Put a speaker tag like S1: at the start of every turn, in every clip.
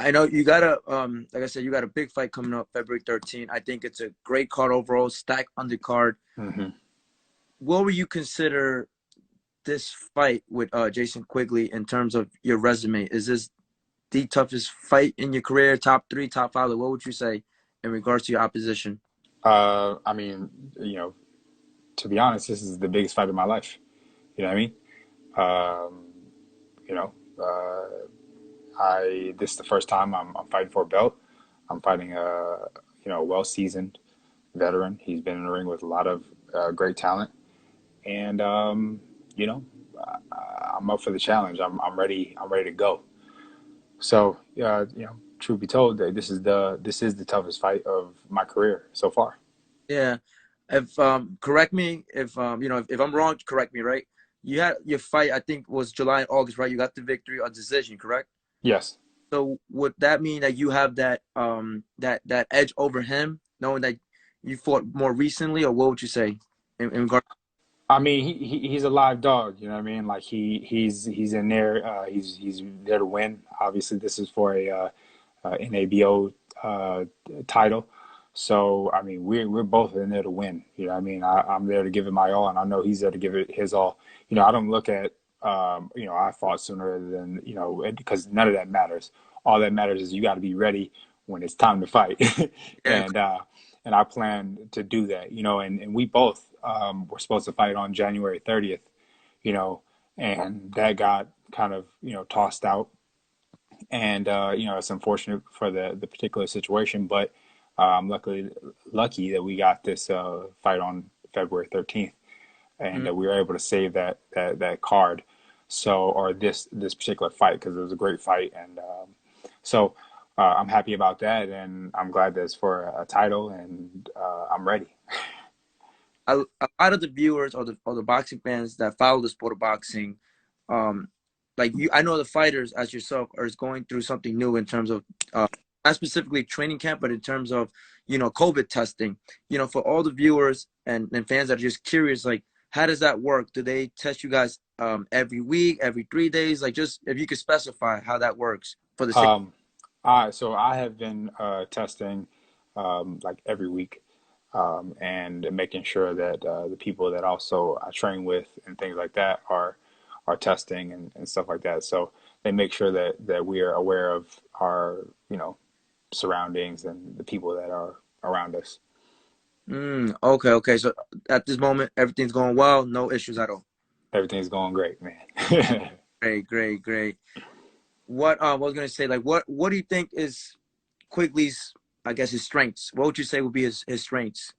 S1: I know you got a like I said, you got a big fight coming up February 13th. I think it's a great card overall, stacked undercard.
S2: Hmm.
S1: What would you consider this fight with Jason Quigley in terms of your resume? Is this the toughest fight in your career? Top three, top five? Like, what would you say in regards to your opposition?
S2: I mean, you know, to be honest, this is the biggest fight of my life. You know what I mean? Um, you know, I this is the first time I'm fighting for a belt. I'm fighting a well-seasoned veteran. He's been in the ring with a lot of great talent, and you know, I'm up for the challenge. I'm ready. I'm ready to go. So, truth be told, this is the toughest fight of my career so far.
S1: Yeah. If correct me if if I'm wrong, correct me, right? You had your fight, I think was July and August, right? You got the victory on decision, correct?
S2: Yes.
S1: So would that mean that you have that edge over him, knowing that you fought more recently, or what would you say in regard?
S2: I mean, he's a live dog. You know what I mean? Like he's in there. He's there to win. Obviously, this is for a NABO title. So I mean, we're both in there to win. You know what I mean? I'm there to give it my all, and I know he's there to give it his all. I don't look at I fought sooner than because none of that matters. All that matters is you got to be ready when it's time to fight,
S1: Yeah,
S2: and uh, and I plan to do that. And we both were supposed to fight on January 30th. You know, and that got kind of tossed out, and it's unfortunate for the particular situation, but lucky that we got this fight on February 13th, and
S1: mm,
S2: that we were able to save that card. So, or this particular fight, because it was a great fight, and so I'm happy about that, and I'm glad that it's for a title, and I'm ready.
S1: a lot of the viewers or the boxing fans that follow the sport of boxing, um, like you, I know the fighters as yourself are going through something new in terms of not specifically training camp, but in terms of COVID testing. For all the viewers and fans that are just curious, like how does that work? Do they test you guys every week, every 3 days? Like just if you could specify how that works for the sake.
S2: Um, so I have been testing like every week, and making sure that the people that also I train with and things like that are testing and stuff like that. So they make sure that we are aware of our surroundings and the people that are around us.
S1: Okay, okay. So at this moment, everything's going well, no issues at all.
S2: Everything's going great, man.
S1: Great, great, great. What I was gonna say, like, what do you think is Quigley's, I guess, his strengths? What would you say would be his strengths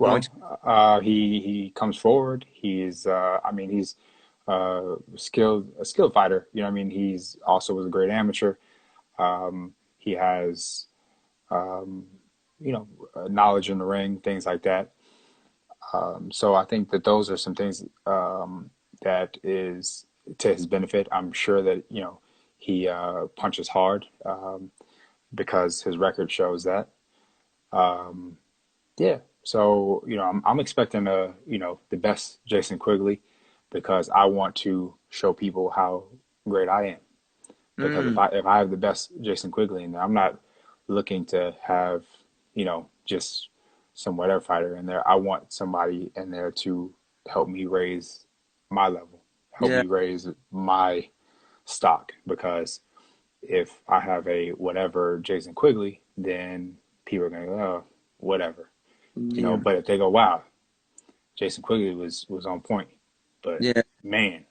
S1: going
S2: Well,
S1: to?
S2: he comes forward. I mean, he's a skilled fighter. You know, what I mean, he's also was a great amateur. He has, um, knowledge in the ring, things like that. So I think that those are some things that is to his benefit. I'm sure that he punches hard, because his record shows that. Um, Yeah. So, I'm expecting the best Jason Quigley, because I want to show people how great I am. Because
S1: Mm,
S2: if I have the best Jason Quigley in there, I'm not looking to have, just some whatever fighter in there. I want somebody in there to help me raise my level, help
S1: yeah,
S2: me raise my stock, because if I have a whatever Jason Quigley, then people are gonna go, oh, whatever.
S1: yeah,
S2: But if they go, wow, Jason Quigley was on point, but
S1: yeah,
S2: man,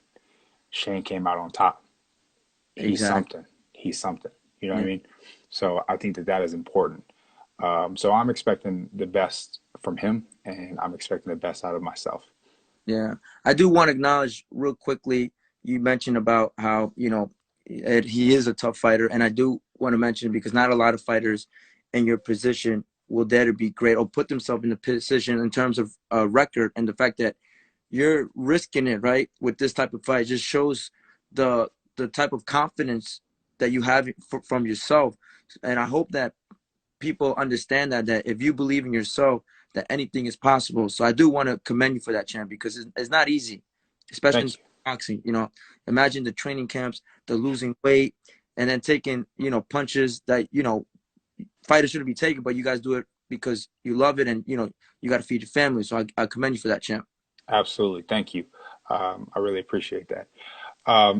S2: Shane came out on top. He's
S1: exactly.
S2: something. He's something. You know what I
S1: Yeah,
S2: mean? So I think that is important. So I'm expecting the best from him, and I'm expecting the best out of myself.
S1: yeah. I do want to acknowledge real quickly. You mentioned about how he is a tough fighter, and I do want to mention because not a lot of fighters in your position will dare to be great or put themselves in the position in terms of record, and the fact that you're risking it right with this type of fight just shows the type of confidence that you have from yourself. And I hope that people understand that if you believe in yourself, that anything is possible. So I do want to commend you for that, champ, because it's not easy, especially in
S2: Thank you.
S1: boxing. Imagine the training camps, the losing weight, and then taking, punches that, fighters shouldn't be taking, but you guys do it because you love it, and you got to feed your family. So I commend you for that, champ.
S2: Absolutely. Thank you. I really appreciate that.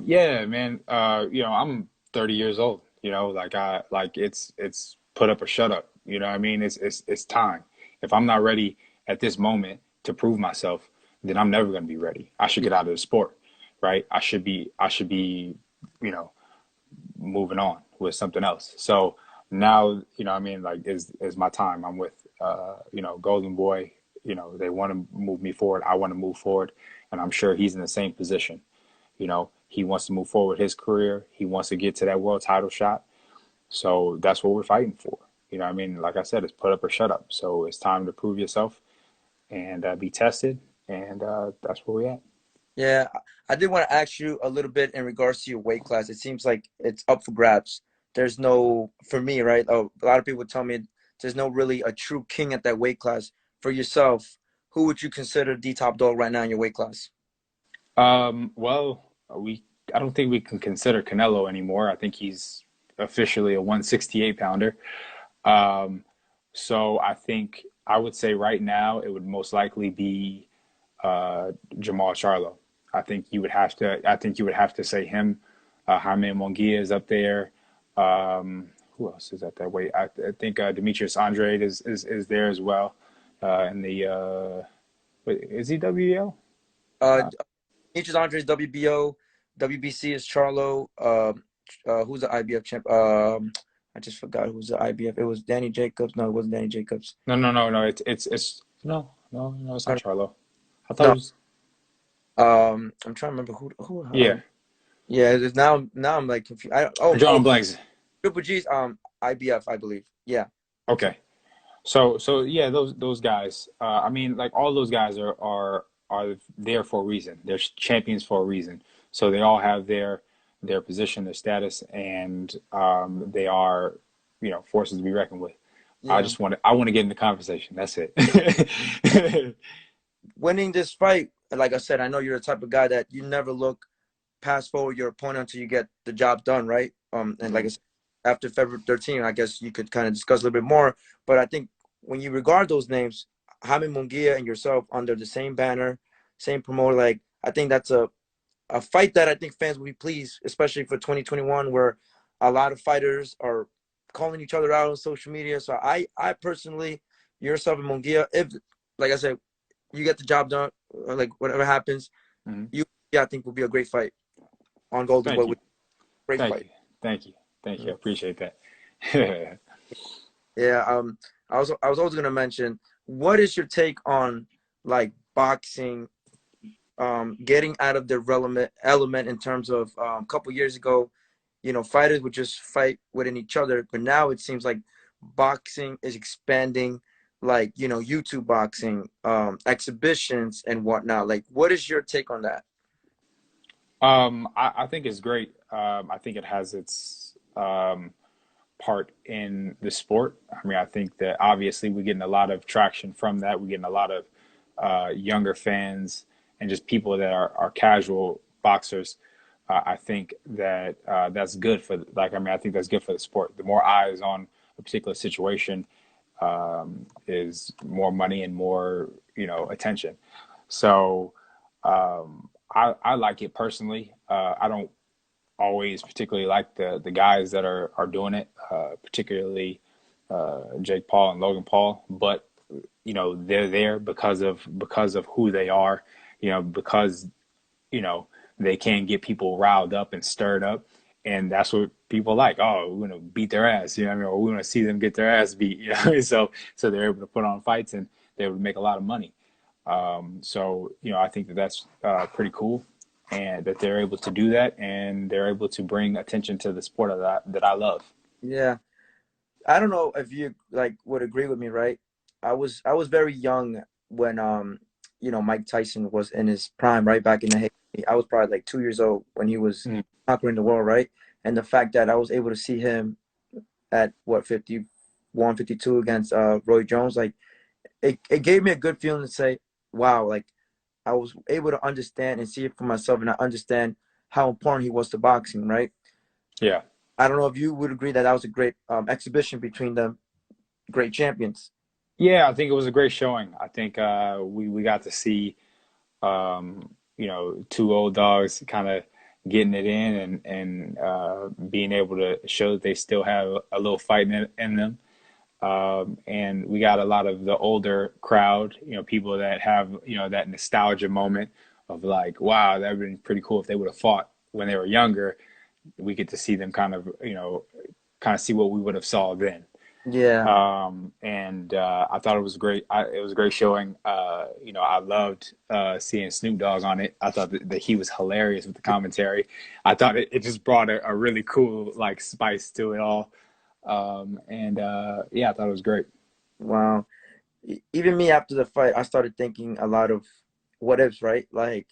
S2: Yeah, man. I'm 30 years old. It's put up or shut up. You know what I mean? It's time. If I'm not ready at this moment to prove myself, then I'm never going to be ready. I should
S1: Yeah,
S2: get out of the sport, right? I should be, you know, moving on with something else. So now, I mean, like, is my time. I'm with, Golden Boy. They want to move me forward. I want to move forward, and I'm sure he's in the same position. He wants to move forward his career. He wants to get to that world title shot. So that's what we're fighting for. You know what I mean? Like I said, it's put up or shut up. So it's time to prove yourself and be tested. And that's where we at.
S1: yeah. I did want to ask you a little bit in regards to your weight class. It seems like it's up for grabs. There's no, for me, right? Oh, a lot of people tell me there's no really a true king at that weight class. For yourself, who would you consider the top dog right now in your weight class?
S2: Well, I don't think we can consider Canelo anymore. I think he's officially a 168 pounder. Um, so I think I would say right now it would most likely be Jamal Charlo. I think you would have to say him. Jaime Munguia is up there. Who else is at that weight? I think Demetrius Andrade is there as well. And the wait, is he WBO?
S1: Uh,
S2: Uh,
S1: Nature's Andre's WBO, WBC is Charlo. Who's the IBF champ? I just forgot who's the IBF. It was Danny Jacobs. No, it wasn't Danny Jacobs.
S2: no, no, no, no. It's no, no, no. It's not Charlo. I thought it
S1: No,
S2: was
S1: I'm trying to remember who.
S2: yeah.
S1: Yeah, now I'm like confused.
S2: John Blanks.
S1: Triple G's IBF, I believe. Yeah,
S2: Okay. So yeah, those guys. I mean, like all those guys are there for a reason. They're champions for a reason. So they all have their position, their status, and they are, forces to be reckoned with.
S1: yeah.
S2: I want to get in the conversation. That's it.
S1: Winning this fight, like I said, I know you're the type of guy that you never look past forward your opponent until you get the job done, right? And like I
S2: Mhm.
S1: said, after February 13th, I guess you could kind of discuss a little bit more. But I think when you regard those names, Jaime Munguia and yourself under the same banner, same promoter, like I think that's a fight that I think fans will be pleased, especially for 2021, where a lot of fighters are calling each other out on social media. So I personally, yourself and Munguia, if like I said, you get the job done, like whatever happens,
S2: Mhm.
S1: you yeah, I think will be a great fight on Golden
S2: Thank
S1: Boy
S2: you,
S1: with great
S2: thank
S1: fight.
S2: you, thank you, thank you. I
S1: Mhm.
S2: appreciate that.
S1: Yeah. I was also gonna mention, what is your take on like boxing getting out of their relevant element in terms of a couple years ago, fighters would just fight within each other, but now it seems like boxing is expanding, like YouTube boxing, exhibitions and whatnot. Like, what is your take on that?
S2: I think it's great. I think it has its part in the sport. I mean, I think that obviously we're getting a lot of traction from that. We're getting a lot of younger fans and just people that are casual boxers. I think that that's good for, like, I mean, I think that's good for the sport. The more eyes on a particular situation is more money and more, attention. So I like it personally. I don't always particularly like the guys that are doing it, particularly Jake Paul and Logan Paul. But they're there because of who they are. Because you know they can get people riled up and stirred up, and that's what people like. Oh, we're gonna beat their ass. You know what I mean? Or we want to see them get their ass beat. So they're able to put on fights and they're able to make a lot of money. So I think that that's pretty cool, and that they're able to do that, and they're able to bring attention to the sport that I love.
S1: Yeah, I don't know if you like would agree with me, right? I was very young when Mike Tyson was in his prime, right back in the day. I was probably like 2 years old when he was
S2: Mm,
S1: conquering the world, right? And the fact that I was able to see him at what 51, 52 against Roy Jones, like it gave me a good feeling to say, wow, like I was able to understand and see it for myself, and I understand how important he was to boxing, right?
S2: yeah.
S1: I don't know if you would agree that that was a great exhibition between the great champions.
S2: Yeah, I think it was a great showing. I think we got to see two old dogs kind of getting it in and being able to show that they still have a little fight in them. And we got a lot of the older crowd, people that have, that nostalgia moment of like, wow, that would have been pretty cool if they would have fought when they were younger. We get to see them kind of see what we would have saw then.
S1: Yeah,
S2: And I thought it was great. It was a great showing. I loved seeing Snoop Dogg on it. I thought that he was hilarious with the commentary. I thought it just brought a really cool like spice to it all. And yeah, I thought it was great.
S1: wow. Even me after the fight, I started thinking a lot of what ifs, right? Like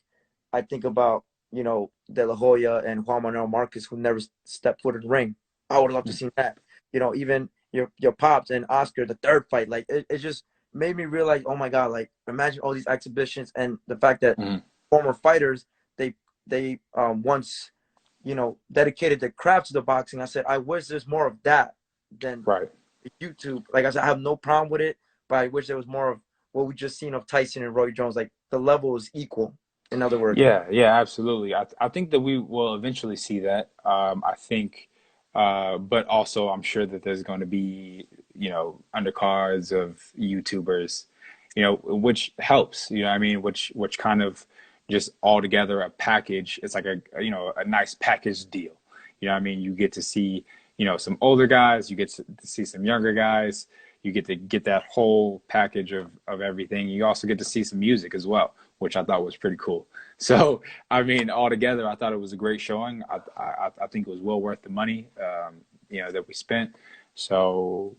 S1: I think about, De La Hoya and Juan Manuel Marquez who never stepped foot in the ring. I would love to see that. Even your pops and Oscar, the third fight, like it just made me realize, oh my God, like imagine all these exhibitions and the fact that
S2: Mhm.
S1: former fighters, they once, dedicated their craft to the boxing. I said, I wish there's more of that than
S2: Right.
S1: YouTube. Like I said, I have no problem with it, but I wish there was more of what we just seen of Tyson and Roy Jones. Like the level is equal. In other words.
S2: Yeah, yeah, absolutely. I think that we will eventually see that. I think, but also I'm sure that there's going to be, undercards of YouTubers, which helps, what I mean, which kind of just altogether a package. It's like a nice package deal. I mean? You get to see, some older guys, you get to see some younger guys, you get to get that whole package of everything. You also get to see some music as well, which I thought was pretty cool. So, I mean, altogether, I thought it was a great showing. I think it was well worth the money, that we spent. So,